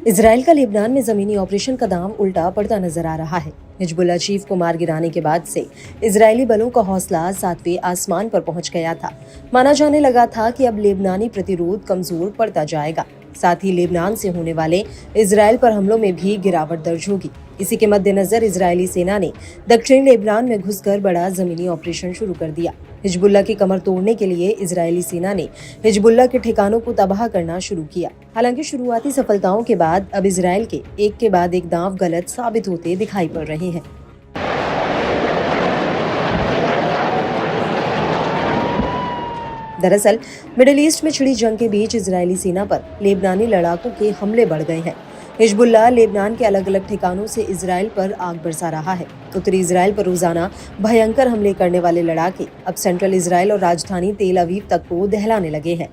Israel का Lebanon में जमीनी ऑपरेशन का दांव उल्टा पड़ता नजर आ रहा है। हिजबुल्लाह चीफ को मार गिराने के बाद से इजरायली बलों का हौसला 7वें आसमान पर पहुंच गया था। माना जाने लगा था कि अब लेबनानी प्रतिरोध कमजोर पड़ता जाएगा। साथ ही लेबनान से होने वाले इजराइल पर हमलों में भी गिरावट दर्ज होगी। इसी के मद्देनजर इजरायली सेना ने दक्षिणी लेबनान में घुसकर बड़ा जमीनी ऑपरेशन शुरू कर दिया। हिजबुल्लाह की कमर तोड़ने के लिए इजरायली सेना ने हिजबुल्लाह के ठिकानों को तबाह करना शुरू किया। हालांकि शुरुआती सफलताओं के बाद अब इजरायल के एक के बाद एक दांव गलत साबित होते दिखाई पड़ रहे हैं। दरअसल मिडिल ईस्ट में छिड़ी जंग के बीच इजरायली सेना पर लेबनानी लड़ाकों के हमले बढ़ गए हैं। हिजबुल्लाह लेबनान के अलग अलग ठिकानों से इजराइल पर आग बरसा रहा है। उत्तरी इजराइल पर रोजाना भयंकर हमले करने वाले लड़ाके अब सेंट्रल इजराइल और राजधानी तेल अवीव तक को दहलाने लगे हैं।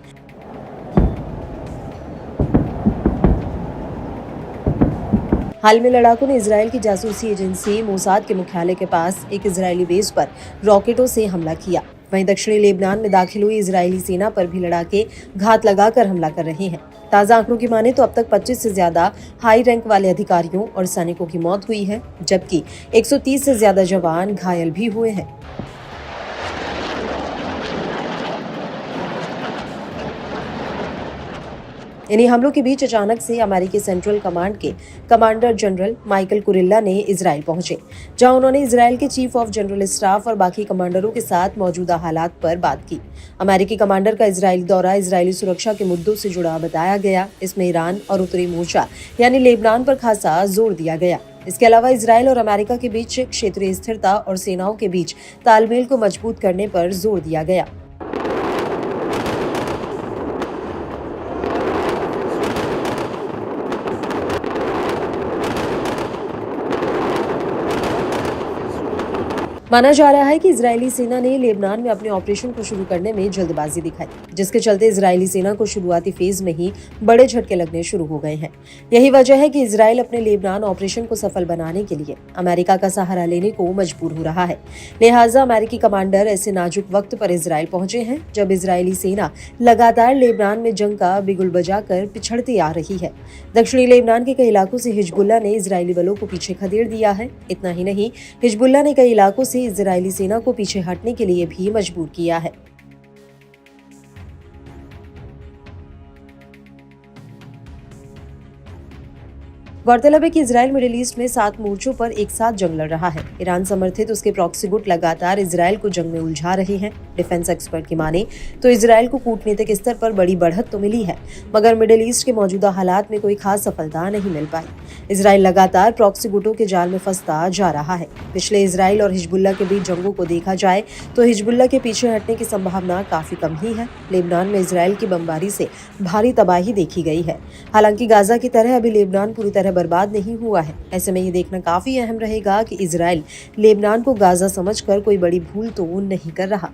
हाल में लड़ाकों ने इजराइल की जासूसी एजेंसी मोसाद के मुख्यालय के पास एक इजरायली बेस पर रॉकेटों से हमला किया। वहीं दक्षिणी लेबनान में दाखिल हुई इजरायली सेना पर भी लड़ाके घात लगाकर हमला कर रहे हैं। ताजा आंकड़ों की माने तो अब तक 25 से ज्यादा हाई रैंक वाले अधिकारियों और सैनिकों की मौत हुई है, जबकि 130 से ज्यादा जवान घायल भी हुए हैं। इन्हीं हमलों के बीच अचानक से अमेरिकी सेंट्रल कमांड के कमांडर जनरल माइकल कुरिल्ला ने इजराइल पहुंचे, जहां उन्होंने इजराइल के चीफ ऑफ जनरल स्टाफ और बाकी कमांडरों के साथ मौजूदा हालात पर बात की। अमेरिकी कमांडर का इजराइल दौरा इजरायली सुरक्षा के मुद्दों से जुड़ा बताया गया। इसमें ईरान और उत्तरी मोर्चा यानी लेबनान पर खासा जोर दिया गया। इसके अलावा इजराइल और अमेरिका के बीच क्षेत्रीय स्थिरता और सेनाओं के बीच तालमेल को मजबूत करने पर जोर दिया गया। माना जा रहा है कि इजरायली सेना ने लेबनान में अपने ऑपरेशन को शुरू करने में जल्दबाजी दिखाई, जिसके चलते इजरायली सेना को शुरुआती फेज में ही बड़े झटके लगने शुरू हो गए हैं। यही वजह है कि इजराइल अपने लेबनान ऑपरेशन को सफल बनाने के लिए अमेरिका का सहारा लेने को मजबूर हो रहा है। लिहाजा अमेरिकी कमांडर ऐसे नाजुक वक्त पर इजराइल पहुंचे हैं जब इजरायली सेना लगातार लेबनान में जंग का बिगुल बजाकर पिछड़ती आ रही है। दक्षिणी लेबनान के कई इलाकों से हिजबुल्लाह ने इजरायली बलों को पीछे खदेड़ दिया है। इतना ही नहीं, हिजबुल्लाह ने कई इलाकों से इजरायली सेना को पीछे हटने के लिए भी मजबूर किया है। गौरतलब है कि इजराइल मिडिल ईस्ट में 7 मोर्चों पर एक साथ जंग लड़ रहा है। ईरान समर्थित उसके प्रॉक्सी गुट लगातार इजराइल को जंग में उलझा रहे हैं। डिफेंस एक्सपर्ट की माने तो इजराइल को कूटनीतिक स्तर पर बड़ी बढ़त तो मिली है, मगर मिडिल ईस्ट के मौजूदा हालात में कोई खास सफलता नहीं मिल पाई। इजराइल लगातार प्रॉक्सी गुटों के जाल में फंसता जा रहा है। पिछले इजराइल और हिजबुल्लाह के बीच जंगों को देखा जाए तो हिजबुल्लाह के पीछे हटने की संभावना काफी कम ही है। लेबनान में इजराइल की बमबारी से भारी तबाही देखी गई है। हालांकि गाजा की तरह अभी लेबनान पूरी तरह बर्बाद नहीं हुआ है। ऐसे में ये देखना काफी अहम रहेगा कि इजराइल लेबनान को गाजा समझकर कोई बड़ी भूल तो नहीं कर रहा।